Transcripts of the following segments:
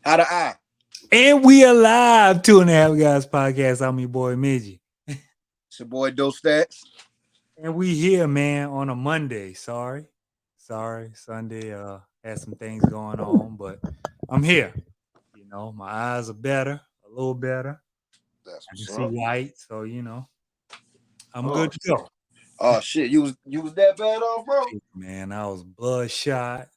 How the eye? And we alive, 2.5 Guys podcast. I'm your boy Midgie. It's your boy Doe Stats. And we here, man, on a Monday. Sorry, Sunday. Had some things going on, but I'm here. You know, my eyes are better, a little better. That's I can what's see up. white, so I'm Oh good to shit. go. Oh shit. You was that bad off, bro? Man, I was bloodshot.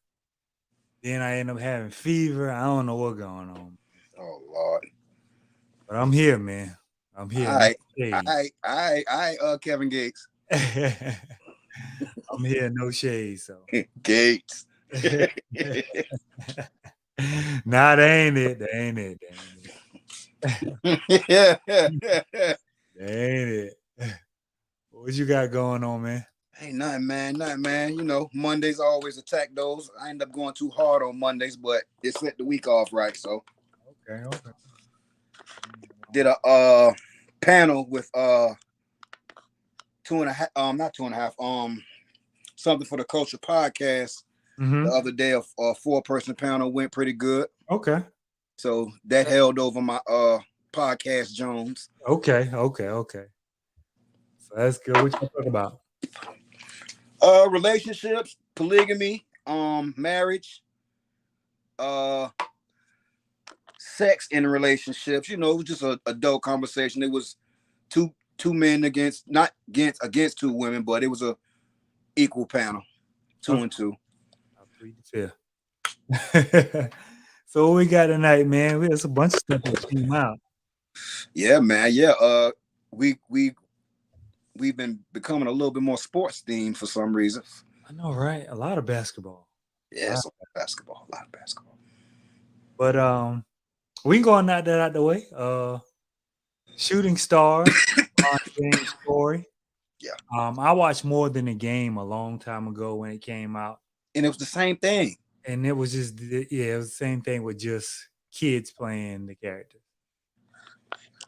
Then I ended up having fever. I don't know what's going on. Oh Lord. But I'm here, man. I'm here. All No right. All shade. right. All right. Kevin Gates. I'm here, no shade. So Gates. nah, that ain't it. That ain't it. Yeah. That ain't it. What you got going on, man? Ain't nothing, man. Nothing, man. You know, Mondays always attack those. I end up going too hard on Mondays, but it set the week off right. So Okay. did a panel with two and a half not two and a half something for the culture podcast the other day. A 4-person panel went pretty good. Okay. So that held over my podcast Jones. Okay. So that's good. What you talk about? Relationships, polygamy, marriage, sex in relationships. You know, it was just a adult conversation. It was two men not against two women, but it was a equal panel, 2 and 2. I plead the fifth. So what we got tonight, man? There's a bunch of stuff that came out. Yeah, man. Yeah. We've been becoming a little bit more sports themed for some reason. I know, right? A lot of basketball. Yeah, it's a lot of basketball. But we can go and knock that out the way. Shooting Stars, James Story. Yeah. I watched More Than a Game a long time ago when it came out. And it was the same thing. And it was just it was the same thing with just kids playing the characters.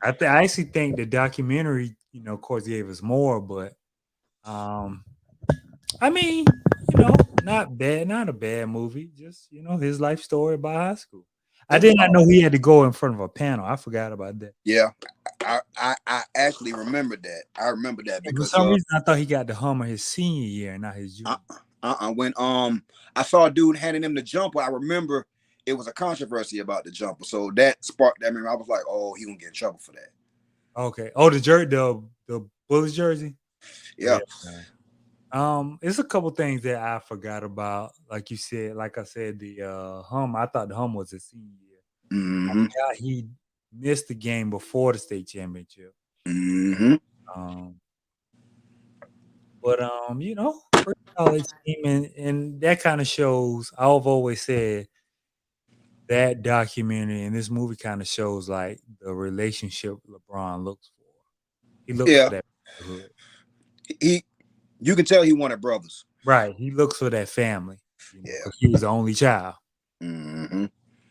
I actually think the documentary, of course, gave us more, but I mean, not bad, not a bad movie. Just his life story about high school. I did not know he had to go in front of a panel. I forgot about that. Yeah, I actually remembered that. I remember that because for some reason I thought he got the Hummer his senior year, not his junior. When I saw a dude handing him the jumper, I remember it was a controversy about the jumper, so that sparked that memory. I was like, oh, he gonna get in trouble for that. Okay. Oh, the Bulls jersey. Yeah. It's a couple things that I forgot about. Like I said, the Hum. I thought the Hum was his senior year. Mm-hmm. He missed the game before the state championship. Mm-hmm. But pretty solid team, and that kind of shows. I've always said that documentary and this movie kind of shows like the relationship LeBron looks for. He looks for that brotherhood. You can tell he wanted brothers. Right. He looks for that family. He was the only child. Mm-hmm.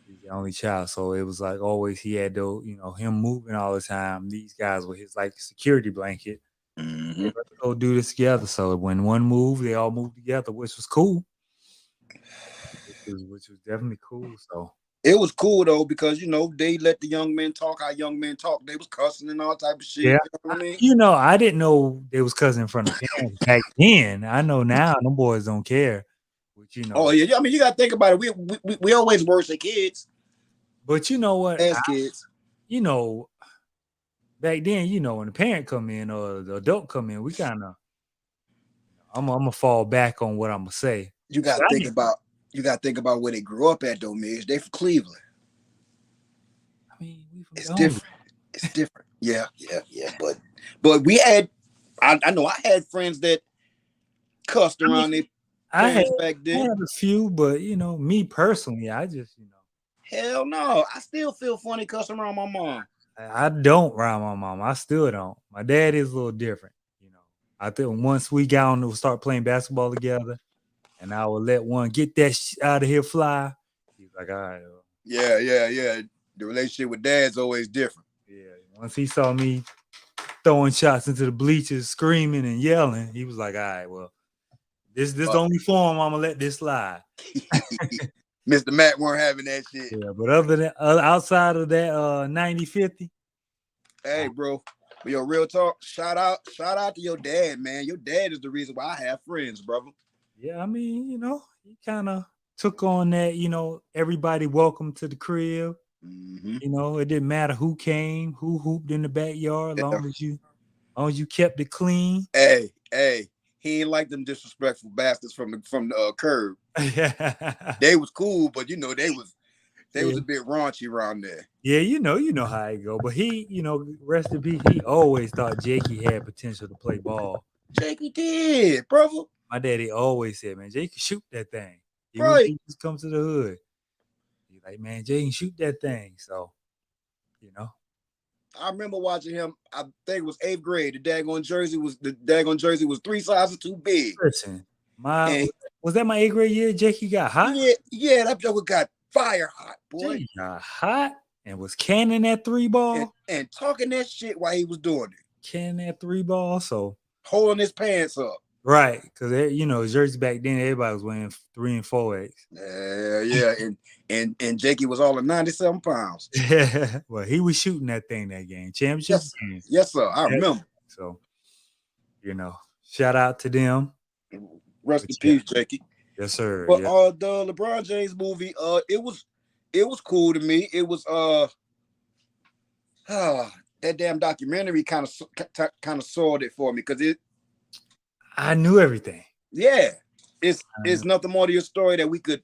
He's the only child. So it was like always he had to, him moving all the time. These guys were his like security blanket. Mm-hmm. Let's go do this together. So when one moved, they all moved together, which was cool. Which was definitely cool. So it was cool though, because they let the young men talk how young men talk. They was cussing and all type of shit. Yeah. You know what I mean? I didn't know they was cussing in front of parents back then. I know now them boys don't care. But Oh yeah, I mean you gotta think about it. We always worse at kids. But you know what? As kids. Back then, when the parent come in or the adult come in, we kind of I'm gonna fall back on what I'm gonna say. You gotta think about where they grew up at though, Midge. They from Cleveland. I mean, it's different. It's different. Yeah. But we had I know I had friends that cussed around their parents back then. I had a few, but me personally, I just hell no. I still feel funny cussing around my mom. I don't around my mom. I still don't. My dad is a little different. I think once we got on to start playing basketball together, and I would let one get that out of here fly. He's like, all right. Yeah. The relationship with dad's always different. Yeah. Once he saw me throwing shots into the bleachers, screaming and yelling, he was like, all right, well, this the only form I'm gonna let this slide. Mr. Matt weren't having that shit. Yeah, but other than outside of that 90-50, Hey, bro. But yo, real talk. Shout out to your dad, man. Your dad is the reason why I have friends, brother. yeah, I mean, he kind of took on that, everybody welcome to the crib. Mm-hmm. It didn't matter who came, who hooped in the backyard, Yeah. long as you kept it clean. Hey, he ain't like them disrespectful bastards from the curb. They was cool, but they was a bit raunchy around there. Yeah, you know how it go. But he, rest in peace, he always thought Jakey had potential to play ball. Jakey did, brother. My daddy always said, man, Jay can shoot that thing. Right. He just comes to the hood. He's like, man, Jay can shoot that thing. So, I remember watching him. I think it was 8th grade. The daggone jersey was 3 sizes too big. Listen, was that my 8th grade year? Jakey got hot. Yeah, that joker got fire hot, boy. Jakey got hot and was canning that 3-ball and talking that shit while he was doing it. Canning that 3-ball, so holding his pants up. Right, because jersey back then everybody was wearing 3 and 4X. Yeah, and Jakey was all at 97 pounds. Yeah, well, he was shooting that thing that game, championship game. Yes, sir. I remember. So, shout out to them. Rest in peace, Jakey. Yes, sir. But the LeBron James movie, it was cool to me. It was that damn documentary kind of soiled it for me because I knew everything. Yeah, it's nothing more to your story that we could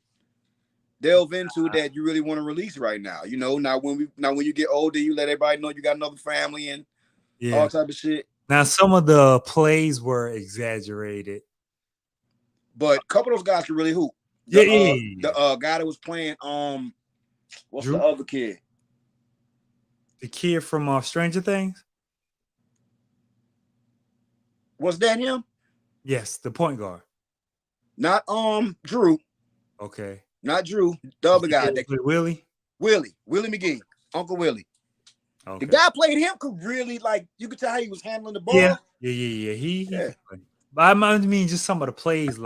delve into that you really want to release right now. Now when you get older, you let everybody know you got another family and all type of shit. Now some of the plays were exaggerated, but a couple of those guys could really hoop. The guy that was playing what's Drew? The other kid? The kid from Stranger Things. Was that him? Yes, the point guard. Not Drew. Okay. Not Drew. The other guy. Willie McGee. Uncle Willie. Okay. The guy played him could really you could tell how he was handling the ball. Yeah. He but I mean just some of the plays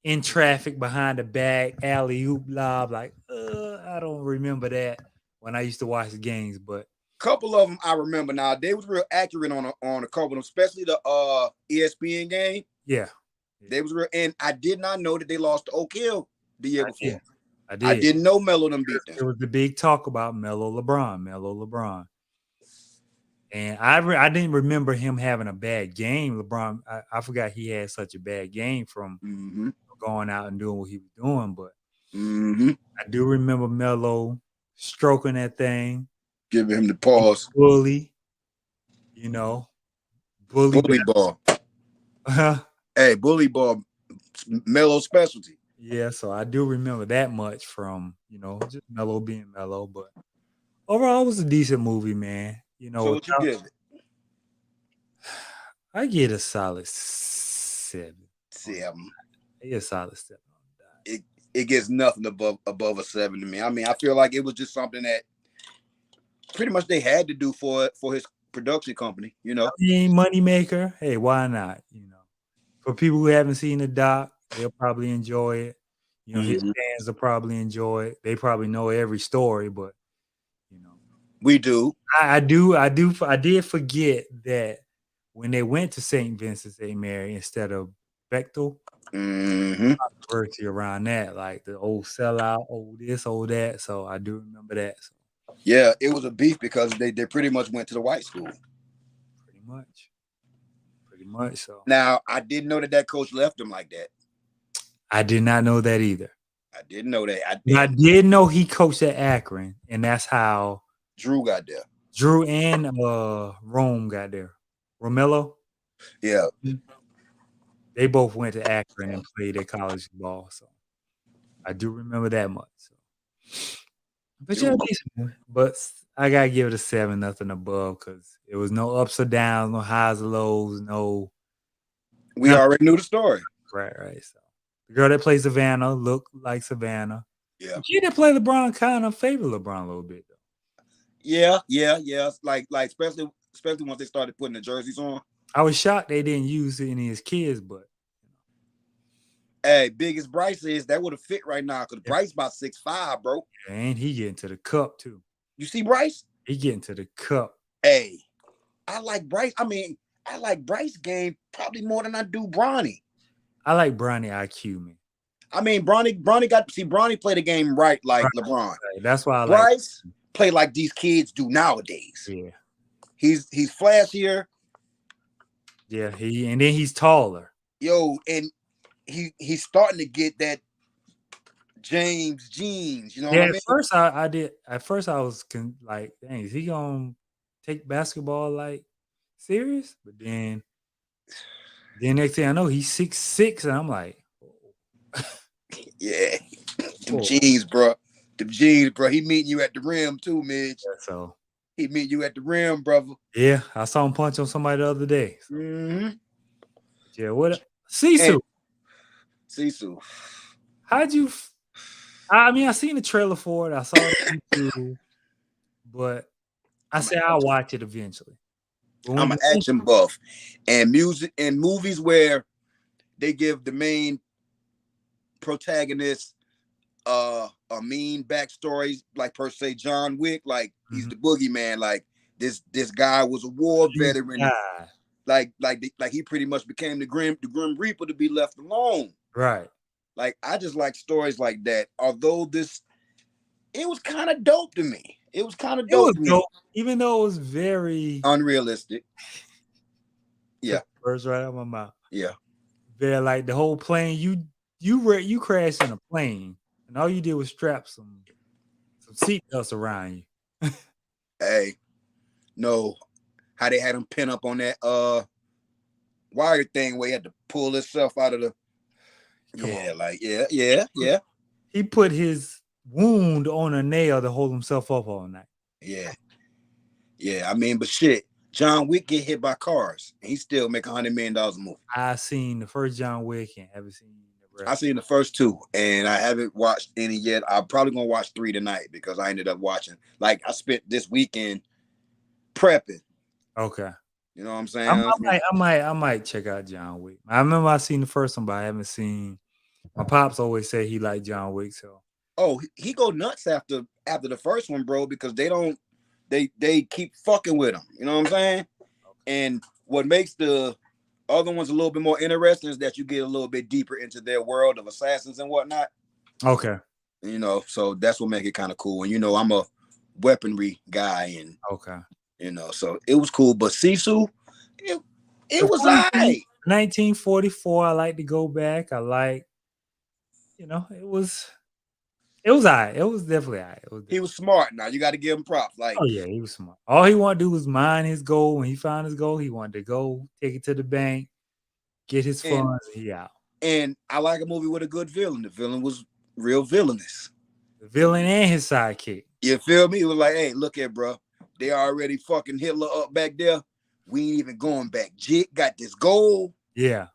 in traffic behind the back, alley oop lob. I don't remember that when I used to watch the games, but couple of them I remember now. They was real accurate on a couple of them, especially the ESPN game. Yeah. They was real, and I did not know that they lost to Oak Hill the year before. I did. I didn't know Melo them beat them. There was the big talk about Melo LeBron. And I didn't remember him having a bad game. LeBron, I forgot he had such a bad game from going out and doing what he was doing, but I do remember Melo stroking that thing. Giving him the pause. Bully ball. Hey, bully ball, Melo specialty. Yeah, so I do remember that much from, just Melo being Melo. But overall, it was a decent movie, man. So what you give it? I get a solid 7. 7. I get a solid 7. It gets nothing above a 7 to me. I mean, I feel like it was just something that pretty much they had to do for his production company, money maker. Hey, why not? For people who haven't seen the doc, they'll probably enjoy it. His fans will probably enjoy it. They probably know every story, but we do. I did forget that when they went to St. Vincent St. Mary instead of Bechtel, controversy around that, like the old sellout, old this, old that. So I do remember that. So. Yeah, it was a beef because they pretty much went to the white school. Pretty much so. Now, I didn't know that coach left him like that. I did not know that either. I didn't know that. I did know he coached at Akron, and that's how Drew got there. Drew and Rome got there. Romello? Yeah. They both went to Akron and played their college ball. So I do remember that much. So. But I gotta give it a 7, nothing above, because it was no ups or downs, no highs or lows, no. We already knew the story. Right. So the girl that plays Savannah looked like Savannah. Yeah. The kid that played LeBron kind of favored LeBron a little bit though. Yeah. Like especially once they started putting the jerseys on. I was shocked they didn't use any of his kids, but Hey, biggest Bryce is that would have fit right now because Yeah. Bryce about 6'5", bro. And he getting to the cup too. You see Bryce? He getting to the cup. Hey, I like Bryce. I mean, I like Bryce game probably more than I do Bronny. I like Bronny IQ, man. I mean, Bronny played the game right like Right. LeBron. Right. That's why I Bryce play like these kids do nowadays. Yeah. He's flashier. Yeah, and then he's taller. Yo, and he's starting to get that James jeans, you know what I mean? At first I was like, dang, is he gonna take basketball like serious? But then next thing I know, he's 6'6", and I'm like, yeah, them jeans, bro. Them jeans, bro. He meeting you at the rim too, Midge. Yeah, so he meeting you at the rim, brother. Yeah, I saw him punch on somebody the other day. So. Mm-hmm. Yeah, what? Sisu. How'd you? I mean, I seen the trailer for it. I saw it too, but I said I'll watch it eventually. I'm an action buff, and music and movies where they give the main protagonist a mean backstory, like per se John Wick, like he's the boogeyman, like this guy was a war veteran, like he pretty much became the Grim Reaper to be left alone. Right. Like I just like stories like that. Although it was kind of dope to me. It was kind of dope to me. Even though it was very unrealistic. Yeah. Words right out of my mouth. Yeah. Very like the whole plane. You crashed in a plane, and all you did was strap some seatbelts around you. Hey, no, how they had him pin up on that wire thing where he had to pull himself out of the. Yeah. He put his wound on a nail to hold himself up all night. Yeah. I mean, but shit, John Wick get hit by cars, and he still make $100 million a movie. I seen the first John Wick and haven't seen the rest. I seen the first 2, and I haven't watched any yet. I'm probably gonna watch 3 tonight because I ended up watching. Like I spent this weekend prepping. Okay. You know what I'm saying? I might check out John Wick. I remember I seen the first one, but I haven't seen. My pops always said he liked John Wick, so. Oh, he go nuts after the first one, bro, because they keep fucking with him. You know what I'm saying? And what makes the other ones a little bit more interesting is that you get a little bit deeper into their world of assassins and whatnot. Okay. You know, so that's what makes it kind of cool. And you know, I'm a weaponry guy, and okay. You know, so it was cool. But Sisu, it was all right. 1944. I like to go back. I like, you know, it was all right. It was definitely all right. He was smart. Now you got to give him props. Like, oh yeah, he was smart. All he wanted to do was mine his goal. When he found his goal, he wanted to go take it to the bank, get his funds, and he out. And I like a movie with a good villain. The villain was real villainous. The villain and his sidekick. You feel me? He was like, hey, look at bro. They already fucking Hitler up back there. We ain't even going back. Jit got this goal. Yeah.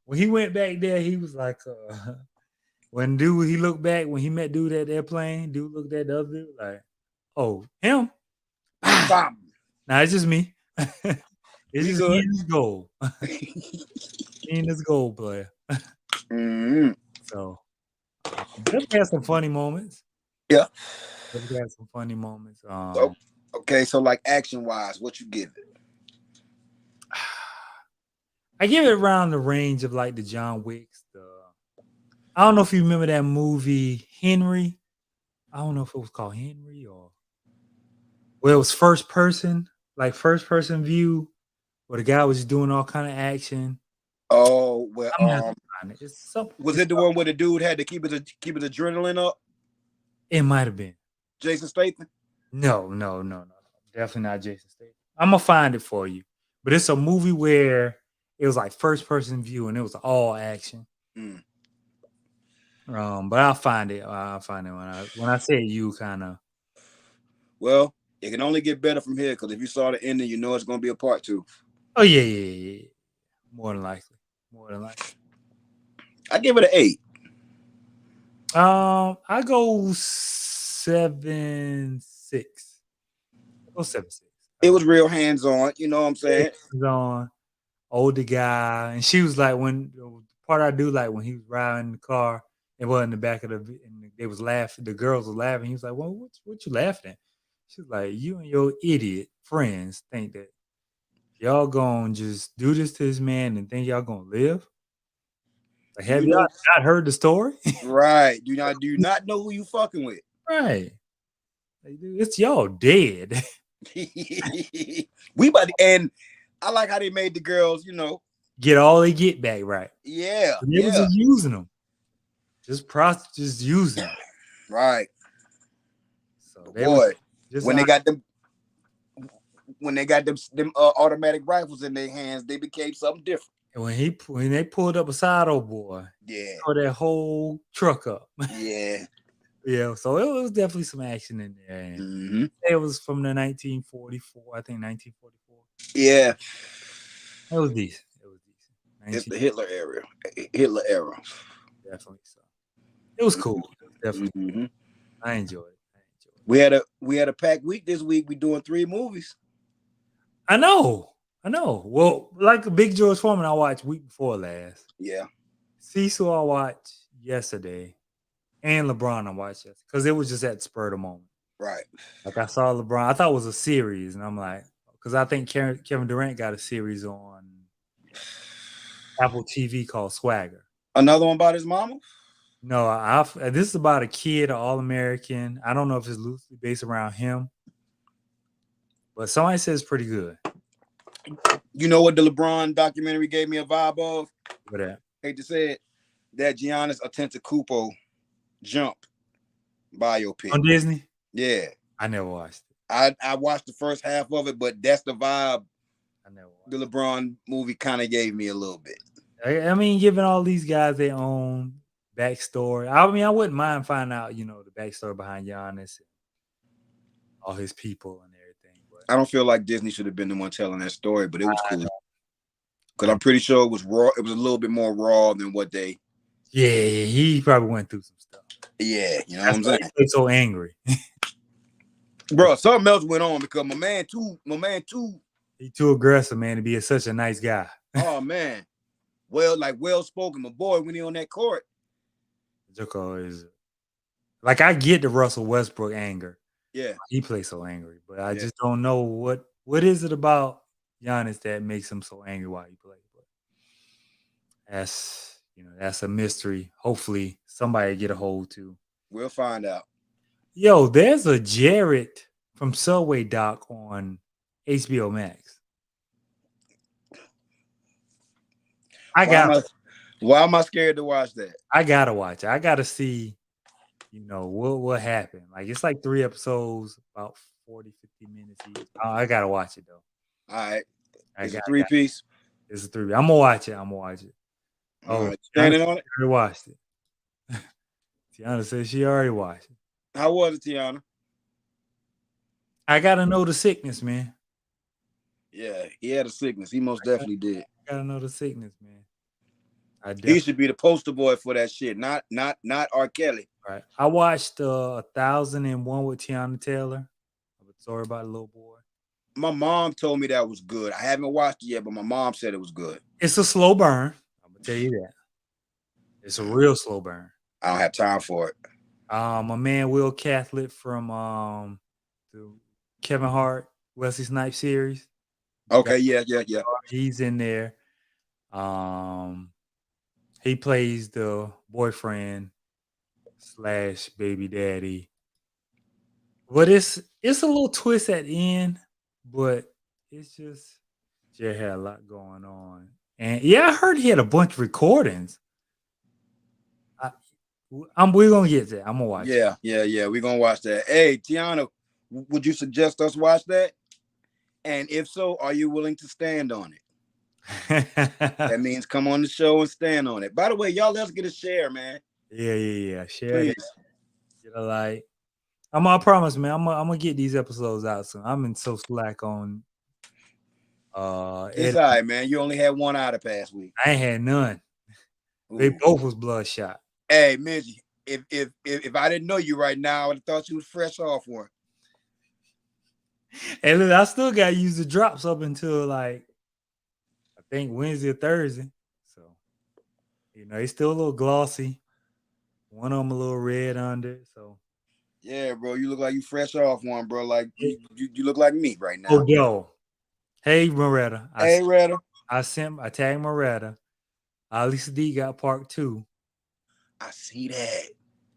When he went back there, he was like, when he looked back, when he met dude at the airplane, dude looked at the other dude like, oh, him? Nah, it's just me. It's just he and his goal. He and his goal player. So, definitely had some funny moments. Yeah. Definitely had some funny moments. Okay, so like action-wise, what you give it? I give it around the range of like the John Wicks. I don't know if you remember that movie Henry. I don't know if it was called Henry or it was first person view, where the guy was just doing all kind of action. Oh well, was it the one where the dude had to keep his adrenaline up? It might have been Jason Statham. No, definitely not Jason Statham. I'm gonna find it for you, but it's a movie where it was like first person view and it was all action. But I'll find it. When I say you kind of. Well, it can only get better from here because if you saw the ending, you know it's gonna be a part 2. Oh yeah. More than likely. I give it an 8. I go 7.6. Go 7.6. It was real hands on. You know what I'm saying? On older guy, and she was like, when the part I do like when he was riding the car and well in the back of and they was laughing. The girls were laughing. He was like, "Well, what you laughing at?" She was like, "You and your idiot friends think that y'all gonna just do this to this man and think y'all gonna live? Like, have You y'all know, not heard the story?" right? Do you not know who you fucking with? Right. Like, dude, it's y'all dead. We about to, and I like how they made the girls. Get all they get back right. Yeah, And they was yeah, just using them. Just using them. right. So But they was boy, just when they got them automatic rifles in their hands, they became something different. and when they pulled up beside old boy, Yeah, tore that whole truck up. yeah. Yeah, so it was definitely some action in there. And Hmm. it was from the 1944, I think 1944. Yeah, It was decent. It was decent. it's 19, the Hitler era. Hitler era. definitely so. It was cool. It was definitely cool. Hmm. I enjoyed it. We had a packed week this week. We doing 3 movies. I know. Well, like Big George Foreman, I watched week before last. Yeah, Cecil, I watched yesterday, and LeBron, I watched yesterday because it was just at the spur of the moment. right. Like I saw LeBron, I thought it was a series, and I'm like, because I think Kevin Durant got a series on Apple TV called Swagger. Another one about his mama. No, this is about a kid, an All American. I don't know if it's loosely based around him, but somebody says it's pretty good. You know what the LeBron documentary gave me a vibe of? But that Hate to say it, that Giannis Antetokounmpo jump biopic. on Disney, Yeah, I never watched it. I watched the first half of it, but that's the vibe I never watched the LeBron movie kind of gave me a little bit. I mean, giving all these guys their own backstory. I mean, I wouldn't mind finding out, the backstory behind Giannis and all his people and everything. But I don't feel like Disney should have been the one telling that story, but it was cool because I I'm pretty sure it was raw. It was a little bit more raw than what they. yeah, he probably went through some stuff. Yeah, you know That's what why I'm saying, he was so angry. bro. Something else went on because my man too. He too aggressive, man, to be such a nice guy. Oh man, well spoken, my boy. When he on that court, Joko is like I get the Russell Westbrook anger. yeah, He plays so angry, but I Yeah. just don't know what is it about Giannis that makes him so angry while he plays. But that's a mystery. Hopefully somebody get a hold to. we'll find out. Yo, there's a Jared from Subway doc on HBO Max. Why am I scared to watch that? I gotta watch it. I gotta see, what happened. Like it's like 3 episodes, about 40, 50 minutes each. I gotta watch it though. All right, I it's a got 3-piece. it's a 3. I'm gonna watch it. All Oh, right, standing on it. I already watched it. Tiana says she already watched it. How was it, Tiana? I gotta know the sickness, man. Yeah, he had a sickness. He most definitely did. I gotta know the sickness, man. He should be the poster boy for that shit, not R. Kelly. Right. I watched 1001 with Tiana Taylor. Sorry about the little boy. My mom told me that was good. I haven't watched it yet, but my mom said it was good. It's a slow burn. I'm gonna tell you that. It's a real slow burn. I don't have time for it. My man Will Catholic from the Kevin Hart, Wesley Snipes series. Okay, yeah. He's in there. He plays the boyfriend / baby daddy. But it's a little twist at the end, but it's just Jay had a lot going on. And yeah, I heard he had a bunch of recordings. We're gonna get there. I'm gonna watch it. Yeah. We're gonna watch that. Hey, Tiana, would you suggest us watch that? And if so, are you willing to stand on it? That means come on the show and stand on it. By the way, y'all, let's get a share, man. Yeah. Share Please. that. Get a like. I promise, man. I'm gonna get these episodes out soon. I'm in so slack on. It's all right, man. You only had 1 out of past week. I ain't had none. Ooh. They both was bloodshot. Hey, Minji, if I didn't know you right now, I would have thought you was fresh off one. And look, I still got to use the drops up until like I think Wednesday or Thursday. So You know, it's still a little glossy. One of them a little red under. So, Yeah, bro, you look like you fresh off one, bro. Like you look like me right now. Odell. Hey, Moretta. Hey, Retta. I tagged Moretta. Ali Sadiq got part 2. I see that.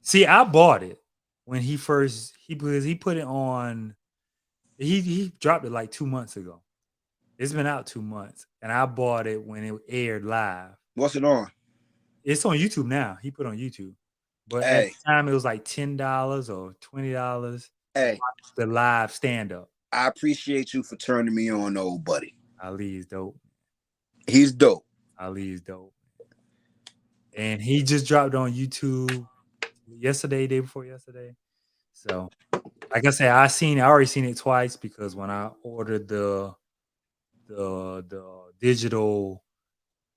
See, I bought it when he first because he put it on. He dropped it like 2 months ago. It's been out 2 months, and I bought it when it aired live. What's it on? It's on YouTube now. He put it on YouTube, but at Hey, the time it was like $10 or $20 to hey, watch the live stand up. I appreciate you for turning me on, old buddy. Ali is dope. He's dope. Ali is dope. And he just dropped on YouTube yesterday, day before yesterday. So, like I said, I already seen it twice because when I ordered the digital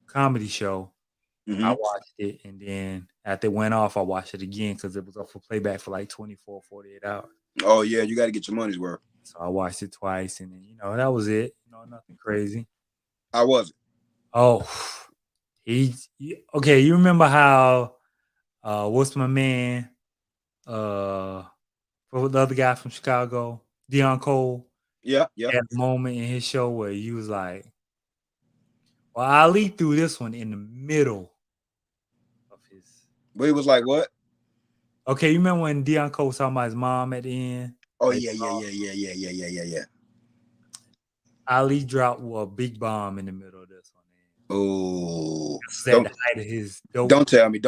comedy show, I watched it, and then after it went off, I watched it again because it was up for playback for like 24, 48 hours. Oh yeah, you got to get your money's worth. So I watched it twice, and then that was it. Nothing crazy. I wasn't. Oh, okay. You remember how what's my man? For the other guy from Chicago, Deion Cole. Yeah. Had a moment in his show where he was like, "Well, Ali threw this one in the middle of his." But he was like, what? Okay, you remember when Deion Cole was talking about his mom at the end? Oh yeah. Ali dropped a big bomb in the middle of this one. Oh, At the height of his dope. Don't tell me.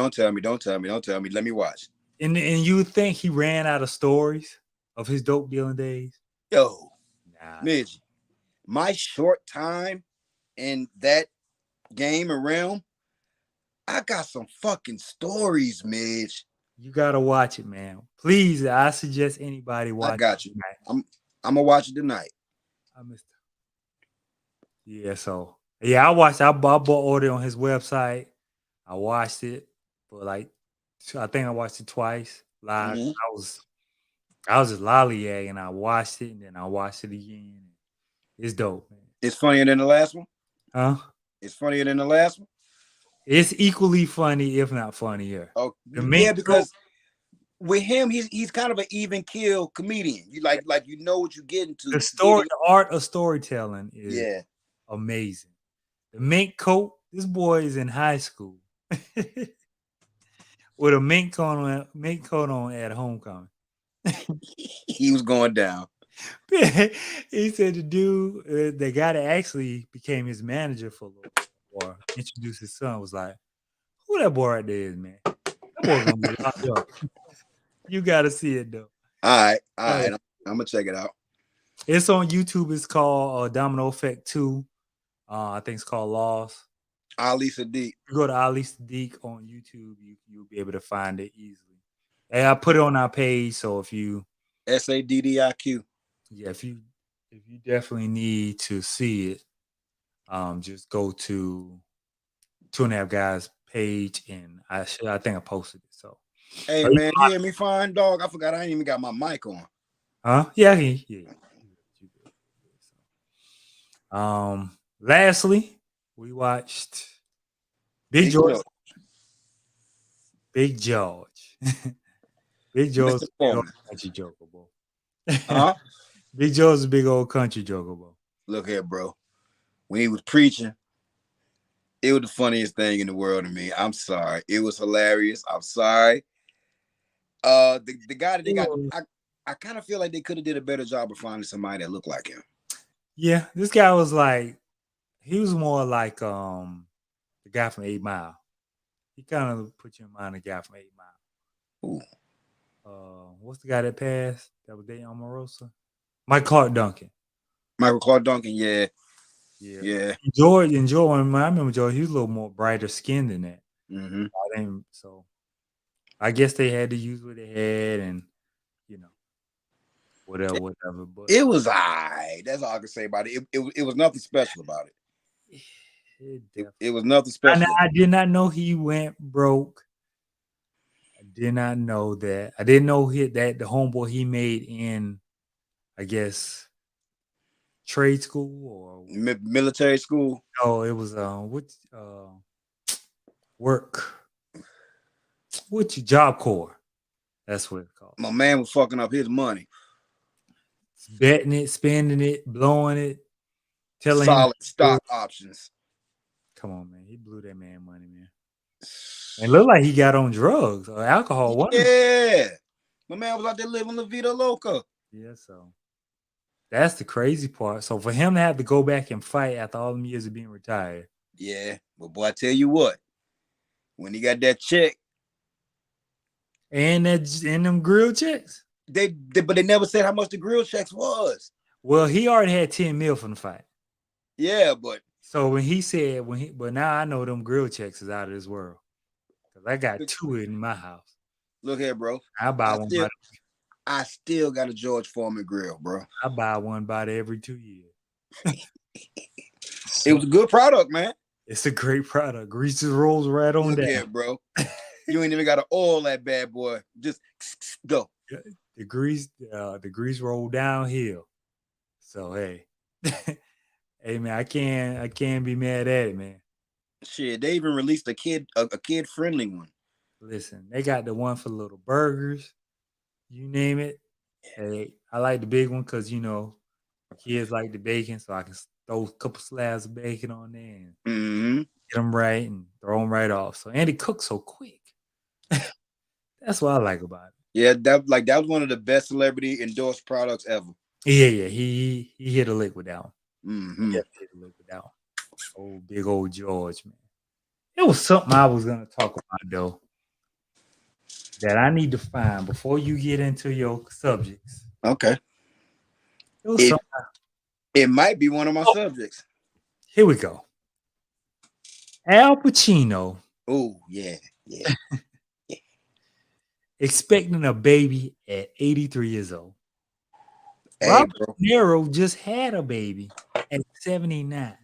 Let me watch. And you would think he ran out of stories of his dope dealing days. Yo, Nah. Midge, my short time in that game and realm, I got some fucking stories, Midge. You gotta watch it, man. Please, I suggest anybody watch it. I got you. I'm gonna watch it tonight. I missed it. Yeah, so I watched. I bought order on his website. I watched it for like, I think I watched it twice live. I was just lollygagging. I watched it and then I watched it again. It's dope, man. It's funnier than the last one. Huh? It's funnier than the last one. It's equally funny, if not funnier. Oh, yeah, because with him, he's kind of an even kill comedian. You like what you get into. The art of storytelling is amazing. The mink coat. This boy is in high school with a mink coat on at homecoming. He was going down. He said the dude, the guy that actually became his manager for a little bit or introduced his son, was like, "Who that boy right there is, man? That boy gonna get locked up." You gotta see it though. All right. I'm gonna check it out. It's on YouTube. It's called Domino Effect 2. I think it's called Lost. Ali Sadiq. You go to Ali Sadiq on YouTube, you'll be able to find it easily. And I put it on our page, so if you SADDIQ. Yeah, if you definitely need to see it, just go to 2.5 Guys page, and I think I posted it. So, hey man, you hear me fine, dog? I forgot I ain't even got my mic on. Huh? Yeah. Lastly, we watched Big George. Big George. Big George is a big old country joker, bro. Huh? Big George is a big old country joker, bro. Look here, bro. When he was preaching, it was the funniest thing in the world to me. I'm sorry. It was hilarious. I'm sorry. The guy that they got, I kind of feel like they could have did a better job of finding somebody that looked like him. Yeah, this guy was like, he was more like the guy from 8 Mile. He kind of put you in mind the guy from 8 Mile. Ooh. What's the guy that passed that was dating Omarosa? Michael Clark Duncan. Michael Clark Duncan, yeah. George, I remember George, he was a little more brighter skinned than that. Mm-hmm. So I guess they had to use what they had, and whatever. But it was alright. That's all I can say about it. It was nothing special about it. It was nothing special. I did not know he went broke. I did not know that. I didn't know that the homeboy he made in, I guess, trade school or military school. No, it was work. What you Job Corps? That's what it's called. My man was fucking up his money. Betting it, spending it, blowing it, telling Solid him. stock options. Come on, man. He blew that man money, man. It looked like he got on drugs or alcohol. Yeah. My man was out there living La Vida Loca. Yeah, so that's the crazy part. So for him to have to go back and fight after all them years of being retired. Yeah. But boy, I tell you what, when he got that check. And them grill checks. But they never said how much the grill checks was. Well, he already had 10 mil from the fight. Yeah, but so when he said but now I know them grill checks is out of this world. Because I got 2 in my house. Look here, bro. I buy one. I still got a George Foreman grill, bro. I buy one about every 2 years. It was a good product, man. It's a great product. Grease rolls right on down. Yeah, bro. You ain't even got to oil that bad boy. Just go. The grease roll downhill. So hey, hey man, I can't be mad at it, man. Shit, they even released a kid friendly one. Listen, they got the one for little burgers, you name it. Hey, I like the big one because kids like the bacon, so I can throw a couple slabs of bacon on there and get them right and throw them right off. So and it cooks so quick. That's what I like about it. Yeah, that was one of the best celebrity endorsed products ever. Yeah, he hit a lick with that one. Mm-hmm. Hit a lick with that one. Oh, big old George, man. It was something I was gonna talk about though that I need to find before you get into your subjects. Okay. It might be one of my subjects. Here we go. Al Pacino. Oh, yeah. Expecting a baby at 83 years old. Hey, Robert bro. De Niro just had a baby at 79.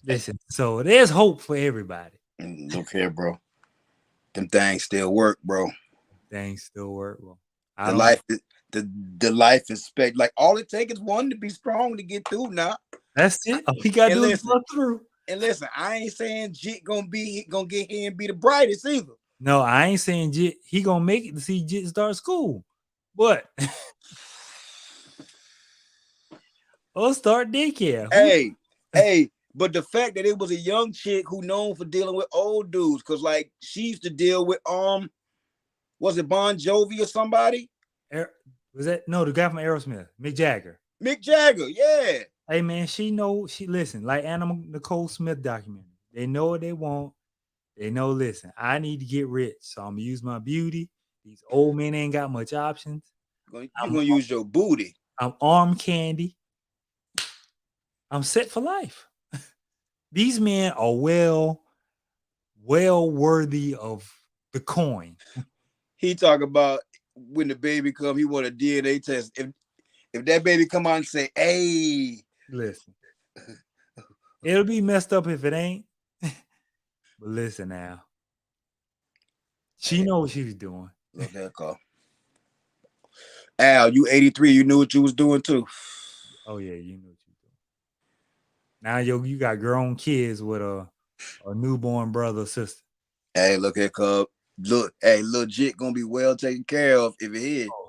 Listen, so there's hope for everybody. Look here, bro. Them things still work, bro. Things still work, bro. The life is like all it takes is one to be strong to get through now. That's it. All he got to do is go through. And listen, I ain't saying Jit gonna get here and be the brightest either. No, I ain't saying Jit. He gonna make it to see Jit start school, but or start daycare. Hey. But the fact that it was a young chick who known for dealing with old dudes, because like she used to deal with was it Bon Jovi or somebody? Was that the guy from Aerosmith, Mick Jagger? Mick Jagger, yeah. Hey man, she listen, like Anna Nicole Smith documentary. They know what they want. They know, listen, I need to get rich, so I'm gonna use my beauty. These old men ain't got much options. You're gonna use your booty. I'm arm candy. I'm set for life. These men are well worthy of the coin. He talk about when the baby come, he want a DNA test. If that baby come out and say, hey. Listen. It'll be messed up if it ain't. But listen now. She know what she was doing. Look at that call. Al, you 83, you knew what you was doing too. Oh yeah, you knew what you were doing. Now you got grown kids with a newborn brother or sister. Hey, look at Cub. Look, hey, little Jit gonna be well taken care of if it is. Oh,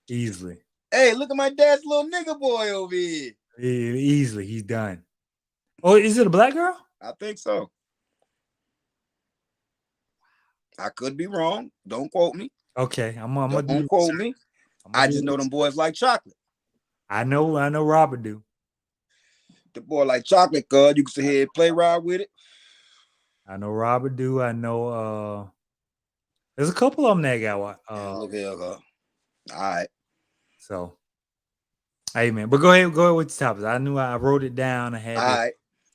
easily. Hey, look at my dad's little nigga boy over here. Easily, he's done. Oh, is it a black girl? I think so. I could be wrong. Don't quote me. Okay, don't quote me. I just know them boys like chocolate. I know Robert do. The boy like chocolate, cuz you can sit here and play ride with it. I know Robert do. I know there's a couple of them that got look here, all right. So hey man, but go ahead with your topics. I knew I wrote it down. I had all right.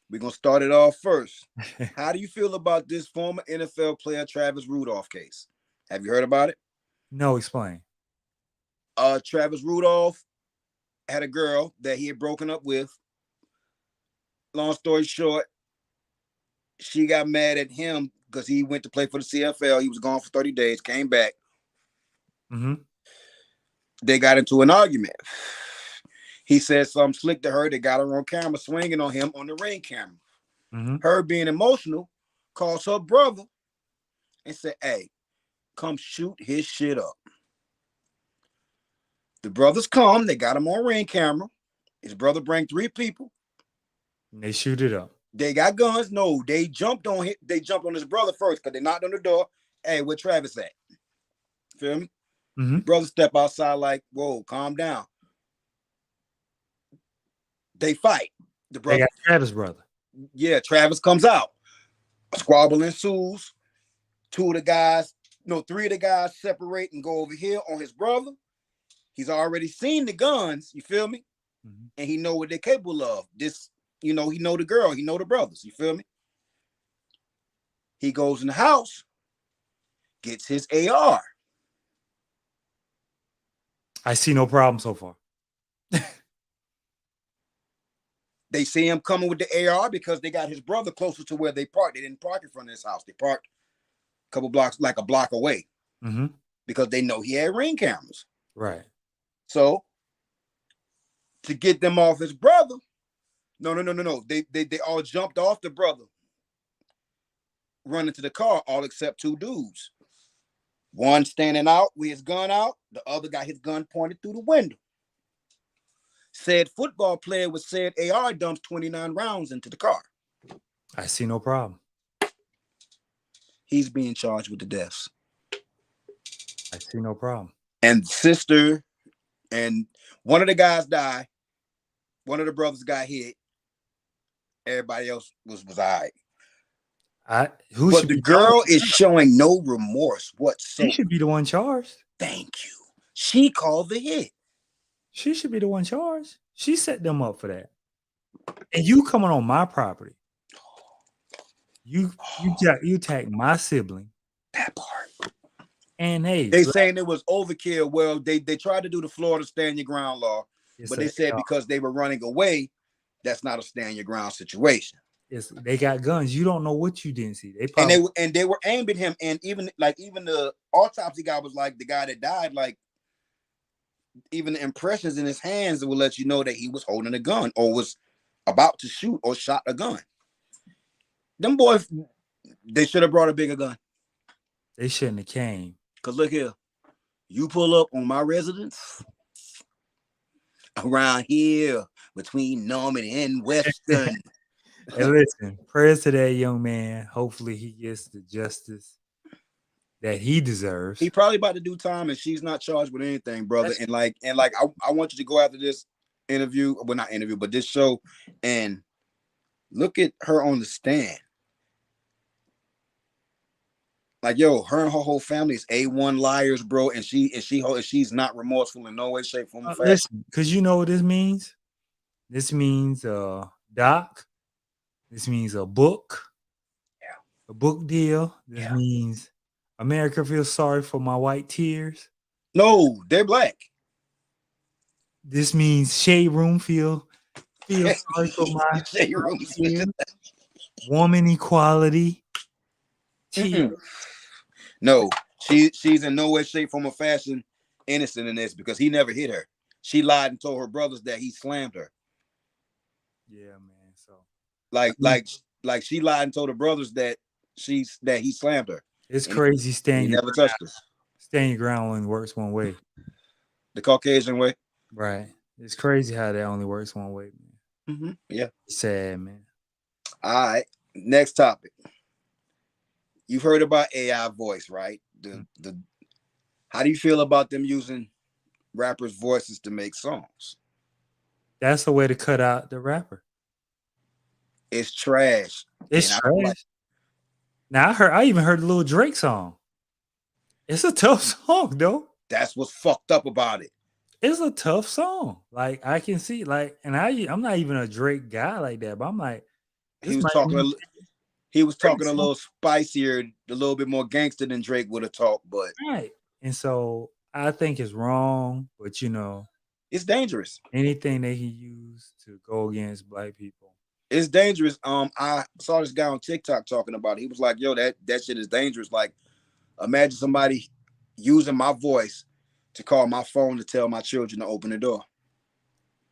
We're gonna start it off first. How do you feel about this former NFL player Travis Rudolph case? Have you heard about it? No, explain. Travis Rudolph had a girl that he had broken up with. Long story short, she got mad at him because he went to play for the CFL. He was gone for 30 days, came back. Mm-hmm. They got into an argument. He said something slick to her. They got her on camera swinging on him on the ring camera. Mm-hmm. Her being emotional calls her brother and said, "Hey, come shoot his shit up." The brothers come. They got him on ring camera. His brother bring 3 people. And they shoot it up. They got guns. No, they jumped on him. They jumped on his brother first because they knocked on the door. Hey, where Travis at? Feel me? Mm-hmm. Brother step outside like, whoa, calm down. They fight. The brother. They got Travis' brother. Yeah, Travis comes out. A squabble ensues. 3 of the guys separate and go over here on his brother. He's already seen the guns, you feel me? Mm-hmm. And he know what they're capable of. This, he know the girl, he know the brothers, you feel me? He goes in the house, gets his AR. I see no problem so far. They see him coming with the AR because they got his brother closer to where they parked. They didn't park in front of his house. They parked a couple blocks, like a block away, because they know he had ring cameras. Right. So to get them off his brother, no. They all jumped off the brother, running to the car, all except 2 dudes. One standing out with his gun out, the other got his gun pointed through the window. Said football player with said AR dumps 29 rounds into the car. I see no problem. He's being charged with the deaths. I see no problem. And sister and one of the guys died. One of the brothers got hit. Everybody else was all right. But the girl is showing no remorse whatsoever. She should be the one charged. Thank you. She called the hit. She should be the one charged. She set them up for that. And you coming on my property. You attack my sibling. That part. And hey, they saying it was overkill. Well, they tried to do the Florida stand your ground law, but they said because they were running away, that's not a stand your ground situation. They got guns. You don't know what you didn't see. They were aimed at him, and even the autopsy guy was like the guy that died, like even the impressions in his hands will let you know that he was holding a gun or was about to shoot or shot a gun. Them boys, they should have brought a bigger gun. They shouldn't have came. Cause look here, you pull up on my residence around here between Norman and Western. Hey, listen, prayers to that young man. Hopefully he gets the justice that he deserves. He probably about to do time, and she's not charged with anything, brother. I want you to go after this interview, well, not interview, but this show, and look at her on the stand. Like, yo, her and her whole family is A1 liars, bro, and she's not remorseful in no way, shape, form, or fashion. Listen, because you know what this means? This means doc. This means a book. Yeah. A book deal. This means America feels sorry for my white tears. No, they're black. This means Shade Room feel sorry for my Shade Room tears. Woman equality. No, she's in no way, shape, form, or fashion innocent in this because he never hit her. She lied and told her brothers that he slammed her. Yeah, man. So like she lied and told her brothers that he slammed her. It's crazy staying your ground. Touched us. Staying your ground only works one way. The Caucasian way. Right. It's crazy how that only works one way, man. Mm-hmm. Yeah. It's sad, man. All right. Next topic. You've heard about AI voice, right? How do you feel about them using rappers' voices to make songs? That's a way to cut out the rapper. It's trash. It's trash. Now I even heard the Lil Drake song. It's a tough song, though. That's what's fucked up about it. It's a tough song. Like I can see, and I'm not even a Drake guy like that, but I'm like, he was talking a little spicier, a little bit more gangster than Drake would have talked, but right. And so I think it's wrong, but it's dangerous. Anything they can use to go against black people. It's dangerous. I saw this guy on TikTok talking about it. He was like, yo, that shit is dangerous. Like, imagine somebody using my voice to call my phone to tell my children to open the door.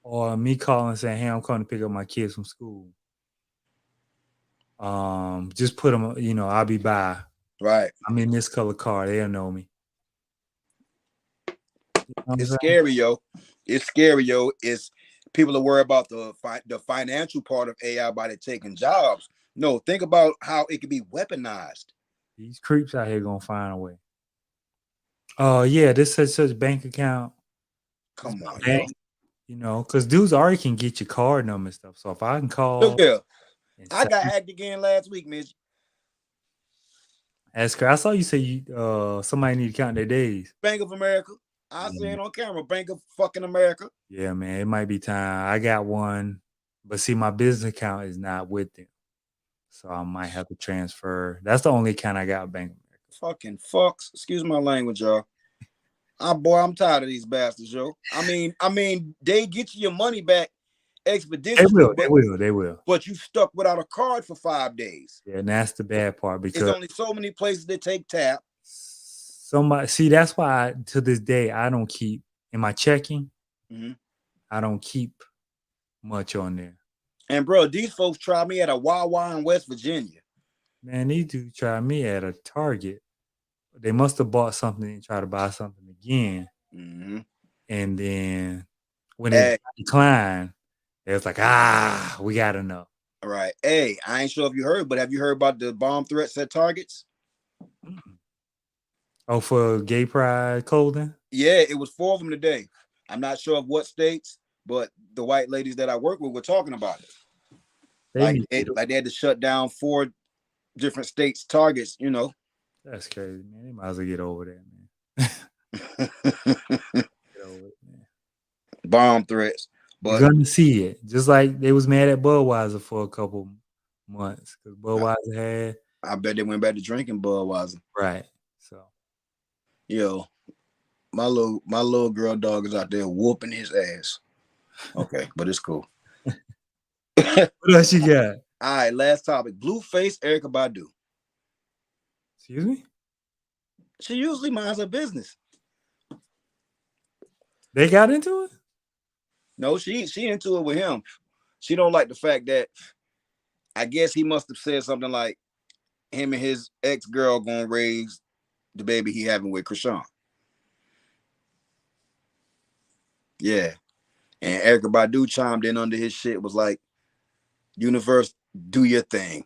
Or me calling saying, hey, I'm coming to pick up my kids from school. Just put them, you know, I'll be by. Right. I'm in this color car. They'll know me. You know what I'm It's saying? scary, yo. It's scary, yo. It's people are worried about the financial part of AI by it taking jobs. No, think about how it could be weaponized. These creeps out here gonna find a way. Oh yeah, this such bank account. This is Come my on, yo. bank, you know, because dudes already can get your card number and stuff. So if I can call Look here. and I got hacked again last week, Mitch. ask her, I saw you say you somebody need to count their days. Bank of America. I say it on camera. Bank of fucking America. Yeah, man, it might be time. I got one, but see, my business account is not with them, so I might have to transfer. That's the only account I got, Bank of America. Fucking fucks. Excuse my language, y'all. I'm tired of these bastards, yo. I mean, they get you your money back expeditiously, They will. but you stuck without a card for 5 days. Yeah, and that's the bad part There's because only so many places that take tap. somebody see that's why to this day I don't keep in my checking. Mhm. I don't keep much on there. And bro, these folks tried me at a Wawa in West Virginia. Man, these dudes tried me at a Target. They must have bought something and tried to buy something again. Mm-hmm. And then when it declined, it was like, we got enough. All right. Hey, I ain't sure if you heard, but have you heard about the bomb threats at Targets? Oh, for gay pride clothing? Yeah, it was 4 of them today. I'm not sure of what states, but the white ladies that I work with were talking about it. Like they had to shut down 4 different states' Targets, you know. That's crazy, man. They might as well get over that, man. Get over it, man. Bomb threats. But you're gonna see it. Just like they was mad at Budweiser for a couple months because Budweiser had. I bet they went back to drinking Budweiser. Right. So, yo, my little girl dog is out there whooping his ass. Okay, but it's cool. What else you got? All right, last topic. Blueface Erykah Badu. Excuse me? She usually minds her business. They got into it? No, she into it with him. She don't like the fact that I guess he must have said something like him and his ex-girl gonna raise the baby he having with Krishan. Yeah. And Erykah Badu chimed in under his shit, was like, universe, do your thing.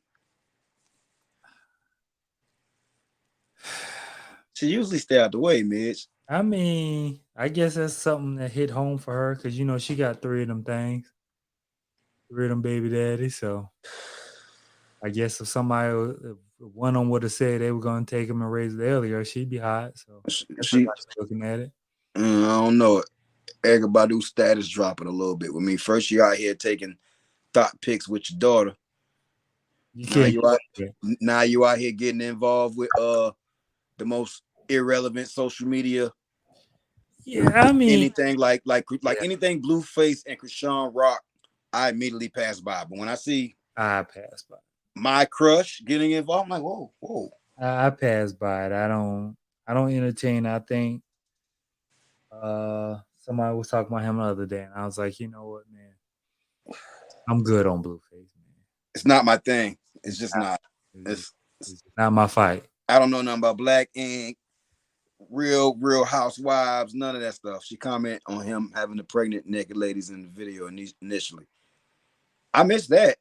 She usually stay out the way, Mitch. I mean, I guess that's something that hit home for her because, you know, she got 3 of them things. 3 of them baby daddies. So I guess if somebody, if one of them would have said they were going to take him and raise it earlier, she'd be hot. So she's looking at it. I don't know. Erykah Badu's status dropping a little bit with me. First, you out here taking thought pics with your daughter. Now you out here getting involved with the most irrelevant social media. Yeah, I mean anything like anything Blueface and Krishan Rock, I immediately pass by. But when I see I pass by my crush getting involved, I'm like, whoa. I pass by it. I don't entertain. I think somebody was talking about him the other day, and I was like, you know what, man, I'm good on Blueface, man. It's not my thing. It's just not. It's not my fight. I don't know nothing about Black Ink, Real Housewives, none of that stuff. She comment on him having the pregnant naked ladies in the video initially. I missed that.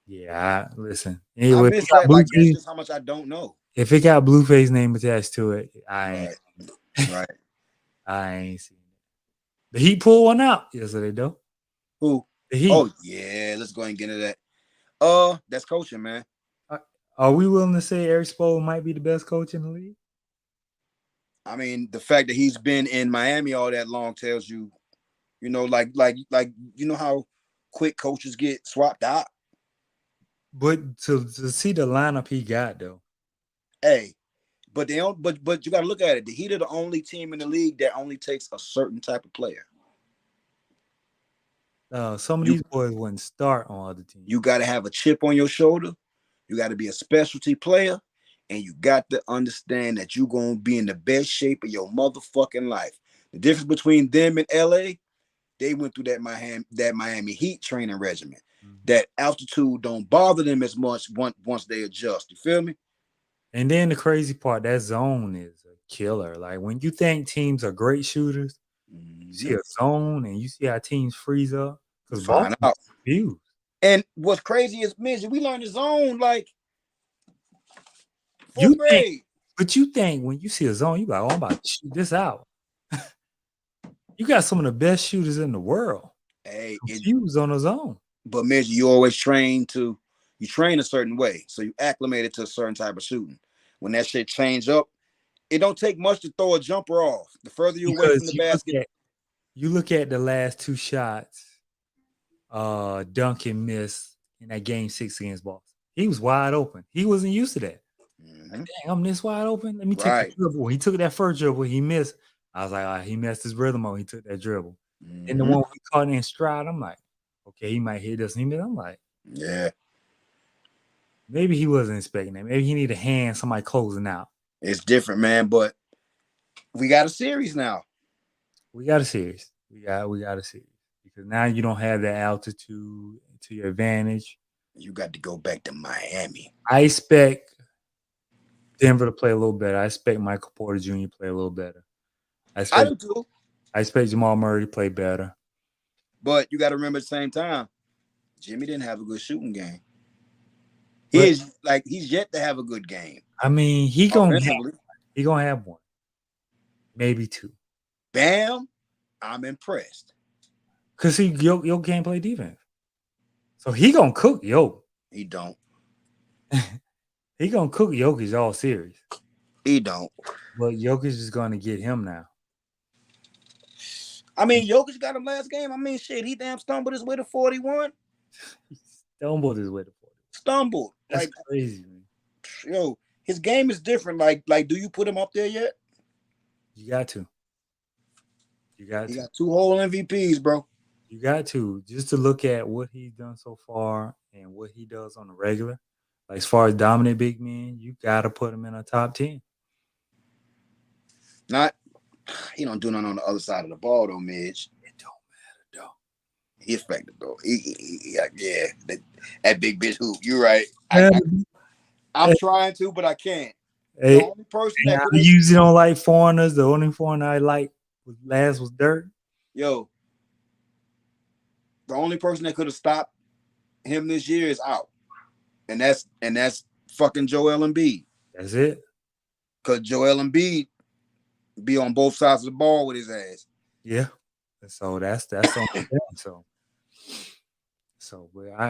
Yeah, listen. Anyway, I missed that. Like, that's just how much I don't know. If it got Blueface name attached to it, I ain't seen it. The Heat pull one out yesterday, though. Who? The Heat. Oh yeah, let's go and get into that. That's coaching, man. Are we willing to say Eric Spoelstra might be the best coach in the league? I mean, the fact that he's been in Miami all that long tells you, you know, like you know how quick coaches get swapped out. But to see the lineup he got though. Hey, but they don't. But you got to look at it. The Heat are the only team in the league that only takes a certain type of player. Some of these boys wouldn't start on other teams. You got to have a chip on your shoulder. You got to be a specialty player, and you got to understand that you're gonna be in the best shape of your motherfucking life. The difference between them and LA, they went through that Miami Heat training regimen. that altitude don't bother them as much once they adjust. You feel me? And then the crazy part, that zone is a killer. Like when you think teams are great shooters, you see a zone and you see how teams freeze up because Find out. confused. And what's crazy is, Midget, we learned the zone like You fourth grade. think, but you think when you see a zone, you like, oh, I'm about to shoot this out. You got some of the best shooters in the world. Hey, confused on a zone. But Midget, you always train a certain way, so you acclimated to a certain type of shooting. When that shit change up, it don't take much to throw a jumper off. The further you away from the basket, you look at the last two shots. Duncan missed in that game 6 against Boston. He was wide open. He wasn't used to that. Like, dang, I'm this wide open. Let me take the dribble. He took that first dribble. He missed. I was like, he messed his rhythm on. He took that dribble. And the one we caught in stride, I'm like, okay, he might hit us. I'm like, yeah. Maybe he wasn't expecting that. Maybe he need a hand, somebody closing out. It's different, man. But we got a series now. We got a series. We got a series. Because now you don't have that altitude to your advantage. You got to go back to Miami. I expect Denver to play a little better. I expect Michael Porter Jr. to play a little better. I do too. I expect Jamal Murray to play better. But you got to remember at the same time, Jimmy didn't have a good shooting game. He's yet to have a good game. I mean, he gonna have one, maybe two. Bam, I'm impressed. Cause Yo can't play defense, so he gonna cook Yo. He don't. He gonna cook Jokic all series. He don't. But Jokic is gonna get him now. I mean, Jokic got him last game. I mean, shit, he damn stumbled his way to 41. Stumbled his way to 40. Stumbled. That's crazy, man. Yo, his game is different. Like, do you put him up there yet? You got to. He got 2 whole MVPs, bro. You got to. Just to look at what he's done so far and what he does on the regular. Like, as far as dominant big men, you got to put him in a top 10. He don't do nothing on the other side of the ball, though, Midge. It don't matter, though. He effective, though. That big bitch hoop. You're right. I'm trying to, but I can't. The only person that I usually don't like foreigners. The only foreigner I like was Dirk. Yo, the only person that could have stopped him this year is out, and that's fucking Joel Embiid. That's it. Cause Joel Embiid be on both sides of the ball with his ass. Yeah. So that's on the thing. So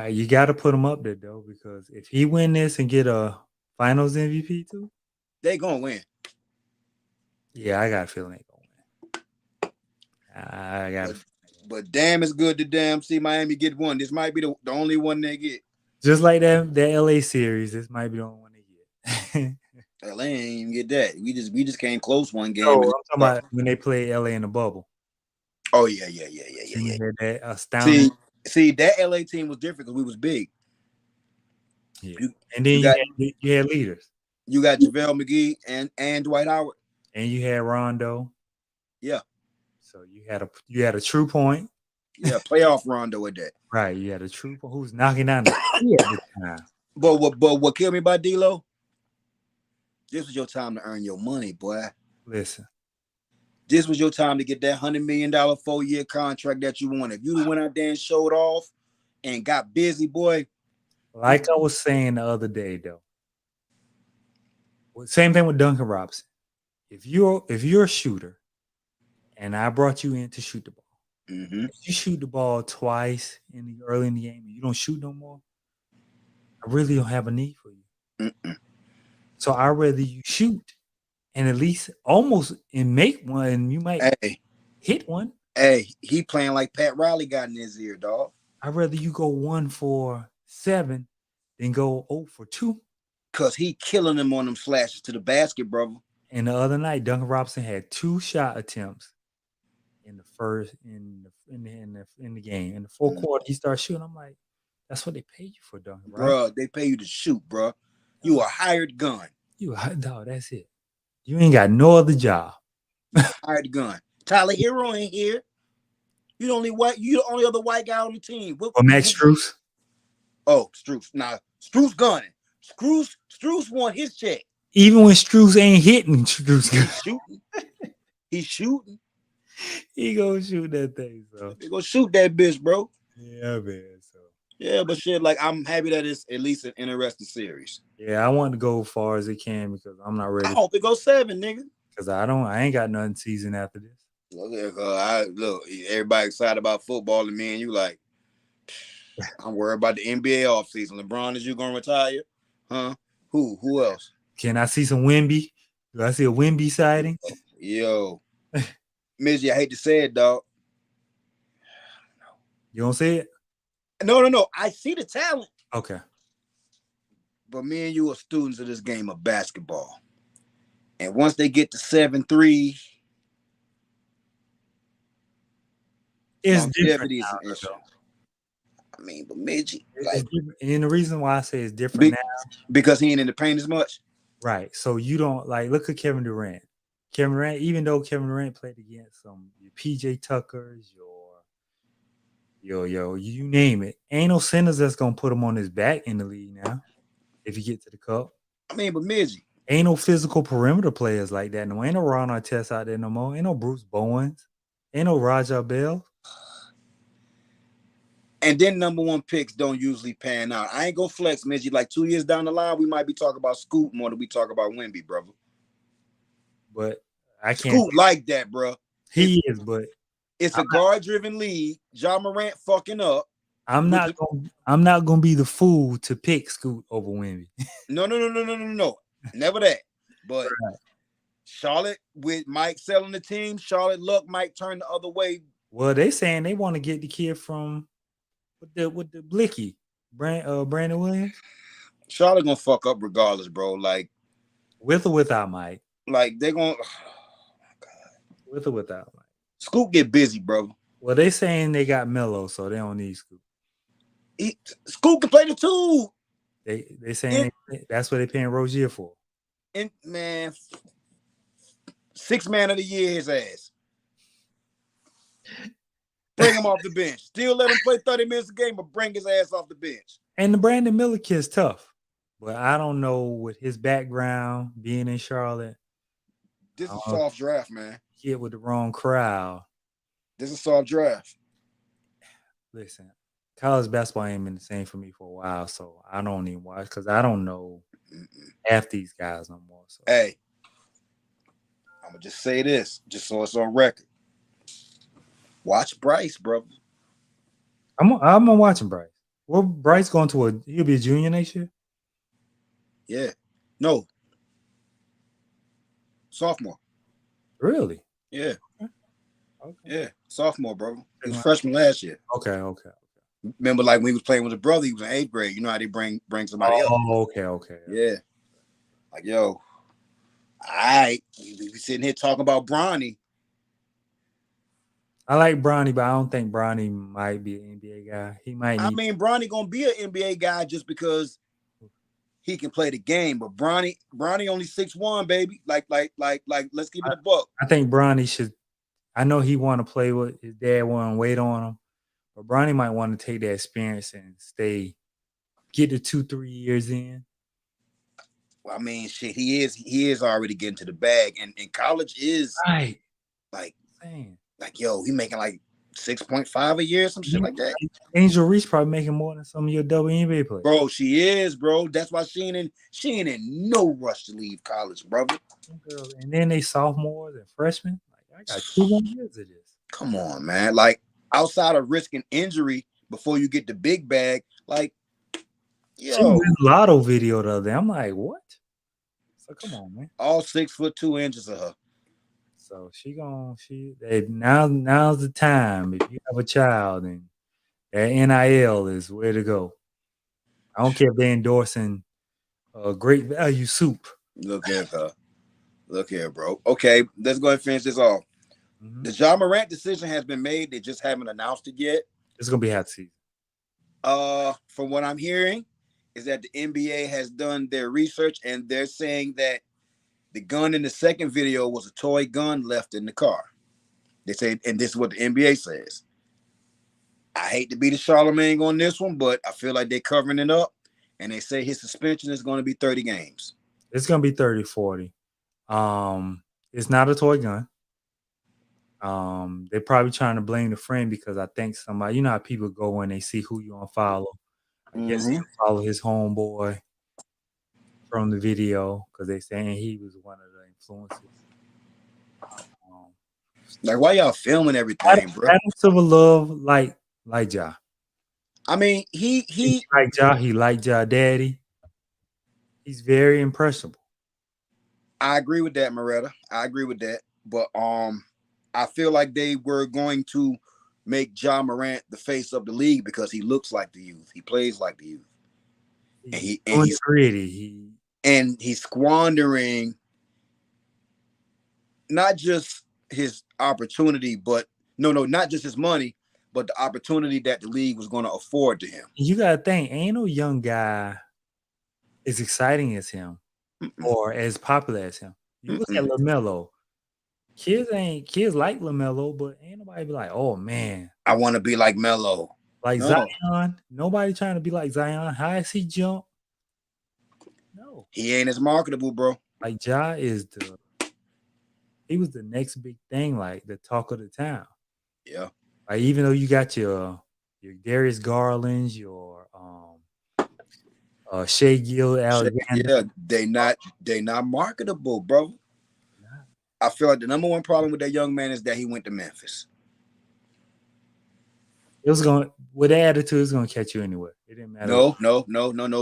you got to put him up there though, because if he win this and get a Finals MVP too, they gonna win. Yeah, I got a feeling they gonna win. I got. But damn, it's good to damn see Miami get one. This might be the only one they get. Just like that LA series, this might be the only one they get. LA ain't even get that. We just came close one game. Oh, I'm talking about when they played LA in the bubble. Oh yeah. That astounding. See, that LA team was different because we was big. Yeah. And then you had leaders. You got JaVale McGee and Dwight Howard. And you had Rondo. Yeah. So you had a true point. Yeah, playoff Rondo with that. Right. You had a true point who's knocking down the key at the time. But what killed me about D-Lo? This was your time to earn your money, boy. Listen. This was your time to get that $100 million 4-year contract that you wanted. If you went out there and showed off and got busy, boy. Like I was saying the other day, though. Same thing with Duncan Robinson. If you're a shooter, and I brought you in to shoot the ball, if you shoot the ball twice early in the game and you don't shoot no more, I really don't have a need for you. So I'd rather you shoot and at least almost and make one, and you might hit one. Hey, he playing like Pat Riley got in his ear, dog. I'd rather you go 1 for 7 than go 0 for 2. Cause he killing them on them slashes to the basket, brother. And the other night, Duncan Robinson had 2 shot attempts in the first in the game. In the fourth quarter, he started shooting. I'm like, that's what they pay you for, Duncan, right? Bro, they pay you to shoot, bro. You a hired gun. You a dog. That's it. You ain't got no other job. Hired gun. Tyler Hero ain't here. You the only other white guy on the team. Max Strus. Oh, Strus. Nah, Strus gunning. Strus won his check. Even when Strus ain't hitting, Strus He's shooting. He's shooting. he gonna shoot that thing. So They gonna shoot that bitch, bro. yeah, man. So Yeah, but shit, like I'm happy that it's at least an interesting series. yeah, I want to go as far as it can because I'm not I ready. hope it goes 7, nigga. Because I ain't got nothing season after this. Look, everybody excited about football, and me and you like, I'm worried about the NBA offseason. LeBron, is you gonna retire? Huh? Who else? Can I see some Wemby? Do I see a Wemby sighting? Yo, Midget, I hate to say it, dog. You don't see it? No. I see the talent, Okay. but me and you are students of this game of basketball. And once they get to 7-3, It's longevity different is now, an issue. though. I mean, but Midget, It's like, different. And the reason why I say it's different now, because he ain't in the paint as much. right? So you don't like look at Kevin Durant. Kevin Durant, even though Kevin Durant played against some PJ Tuckers, you name it, ain't no centers that's gonna put him on his back in the league now. If you get to the cup, I mean, but Midget, ain't no physical perimeter players like that. No, ain't no Ron Artest out there no more. Ain't no Bruce Bowens. Ain't no Raja Bell. and then number one picks don't usually pan out. I ain't gonna flex, Midget. Like 2 years down the line, we might be talking about Scoot more than we talk about Wemby, brother. But I can't. Scoot like that, bro. He is, but It's a guard-driven league. Ja Morant fucking up. I'm not gonna be the fool to pick Scoot over Wemby. No. Never that. But Right. Charlotte, with Mike selling the team, Charlotte luck might turn the other way. Well, they saying they want to get the kid from with the Blicky, Brandon Williams, Charlotte gonna fuck up regardless, bro. Like with or without Mike, they're gonna with or without Mike. Scoot get busy, bro. Well, they saying they got Melo, so they don't need Scoot. Scoot can play the two. They saying that's what they paying Rozier for. And man, 6th man of the year, his ass. Bring him off the bench. Still let him play 30 minutes a game, but bring his ass off the bench. And the Brandon Miller kid's tough, but I don't know with his background being in Charlotte. This is a soft draft, man. Kid with the wrong crowd. This is a soft draft. Listen, college basketball ain't been the same for me for a while, so I don't even watch because I don't know half these guys no more. So. Hey, I'm gonna just say this, just so it's on record. Watch Bryce, bro. I'm watching Bryce. Well, Bryce going to he'll be a junior next year? Yeah. No. Sophomore. Really? Yeah. Okay. Yeah. Sophomore, bro. He was freshman last year. Okay. Remember, like when he was playing with his brother, he was in 8th grade. You know how they bring somebody else. Oh, okay. Yeah. Like, yo, all right. We sitting here talking about Bronny. I like Bronny, but I don't think Bronny might be an NBA guy. He might. I mean, Bronny gonna be an NBA guy just because he can play the game. But Bronny only 6'1", baby. Like, let's keep it a buck. I think Bronny should. I know he want to play with his dad, want to wait on him, but Bronny might want to take that experience and get the 2-3 years in. Well, I mean, shit, he is already getting to the bag, and college is right. Like, man. Like, yo, he making like 6.5 a year, some shit like that. Angel Reese probably making more than some of your WNBA players. Bro, she is, bro. That's why she ain't in no rush to leave college, brother. And then they sophomores and freshmen. Like, I got 2 more years of this. Come on, man. Like, outside of risking injury before you get the big bag, like, yo. She was in Lotto video the other day. I'm like, what? So come on, man. All 6'2" of her. So now's the time. If you have a child, and that NIL is where to go. I don't care if they're endorsing Great Value Soup. Look at her. Look here, bro. Okay, let's go ahead and finish this off. Mm-hmm. The Ja Morant decision has been made. They just haven't announced it yet. It's gonna be hot season. From what I'm hearing, is that the NBA has done their research and they're saying that the gun in the second video was a toy gun left in the car. They say, and this is what the NBA says. I hate to be the Charlemagne on this one, but I feel like they're covering it up, and they say his suspension is going to be 30 games. It's gonna be 30, 40. It's not a toy gun. They're probably trying to blame the friend because I think somebody, you know how people go when they see who you unfollow. I guess he follow his homeboy from the video because they saying he was one of the influencers. Like, why y'all filming everything, bro? Adam Silver love like Ja. I mean, he like Ja. He like Ja Daddy. He's very impressionable. I agree with that, Moretta. I agree with that. But I feel like they were going to make Ja Morant the face of the league because he looks like the youth. He plays like the youth. He's gritty. He's squandering not just his opportunity, but not just his money, but the opportunity that the league was going to afford to him. You gotta think, ain't no young guy as exciting as him or as popular as him. You look at LaMelo. Kids like LaMelo, but ain't nobody be like, oh man, I want to be like Melo. Like Zion. Nobody trying to be like Zion. How is he jump? No. He ain't as marketable, bro. Like Ja he was the next big thing, like the talk of the town. Yeah. Like even though you got your Darius Garlands, your Shea Gilgeous-Alexander. Yeah, they not marketable, bro. I feel like the number one problem with that young man is that he went to Memphis. It was with that attitude, it's gonna catch you anywhere. It didn't matter. No.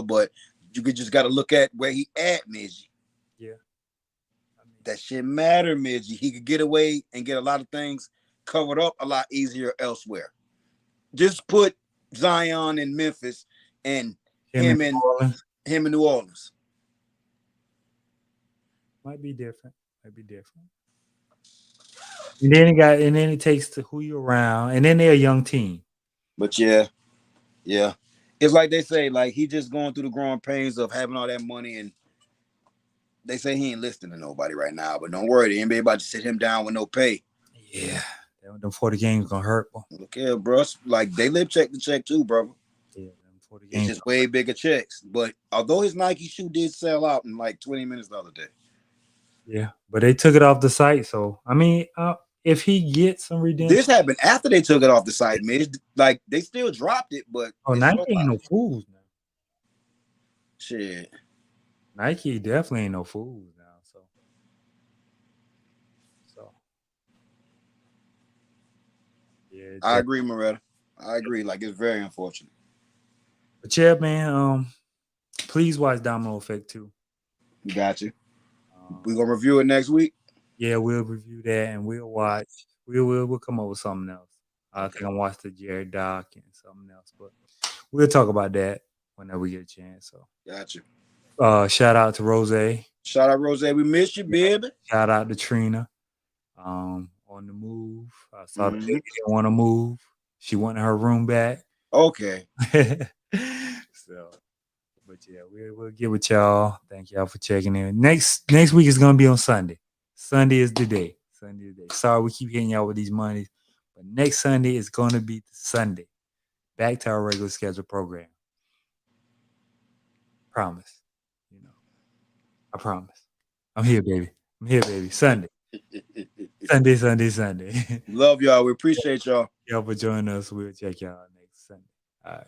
But you just got to look at where he at, Midgie. Yeah. That shit matter, Midgie. He could get away and get a lot of things covered up a lot easier elsewhere. Just put Zion in Memphis and him in New Orleans. Might be different. And then it takes to who you're around, and then they're a young team. But yeah. It's like they say, like he just going through the growing pains of having all that money, and they say he ain't listening to nobody right now. But don't worry, the NBA about to sit him down with no pay. Yeah, them 40 games gonna hurt, bro. Look here, bro. Like they live check to check too, bro. Yeah, them 40 games. It's just way bigger checks. But although his Nike shoe did sell out in like 20 minutes the other day. Yeah, but they took it off the site. So I mean, if he gets some redemption, this happened after they took it off the site, man. Like they still dropped it, but Nike ain't no fools now. Shit, Nike definitely ain't no fools now. So yeah, I agree, Moretta. I agree. Like it's very unfortunate. But yeah, man. Please watch Domino Effect 2. Got you. We're gonna review it next week. Yeah, we'll review that and we'll watch. We'll come up with something else. I think I'm watching the Jared doc and something else, but we'll talk about that whenever we get a chance. So got you. Shout out to Rose. Shout out Rose. We miss you, baby. Shout out to Trina. On the move. I saw the baby didn't want to move. She wanted her room back. Okay. So. But yeah, we'll get with y'all. Thank y'all for checking in. Next week is gonna be on Sunday. Sunday is the day. Sorry, we keep hitting y'all with these monies, but next Sunday is gonna be the Sunday. Back to our regular scheduled program. Promise. I promise. I'm here, baby. Sunday. Sunday. Love y'all. We appreciate y'all. Y'all for joining us. We'll check y'all next Sunday. All right.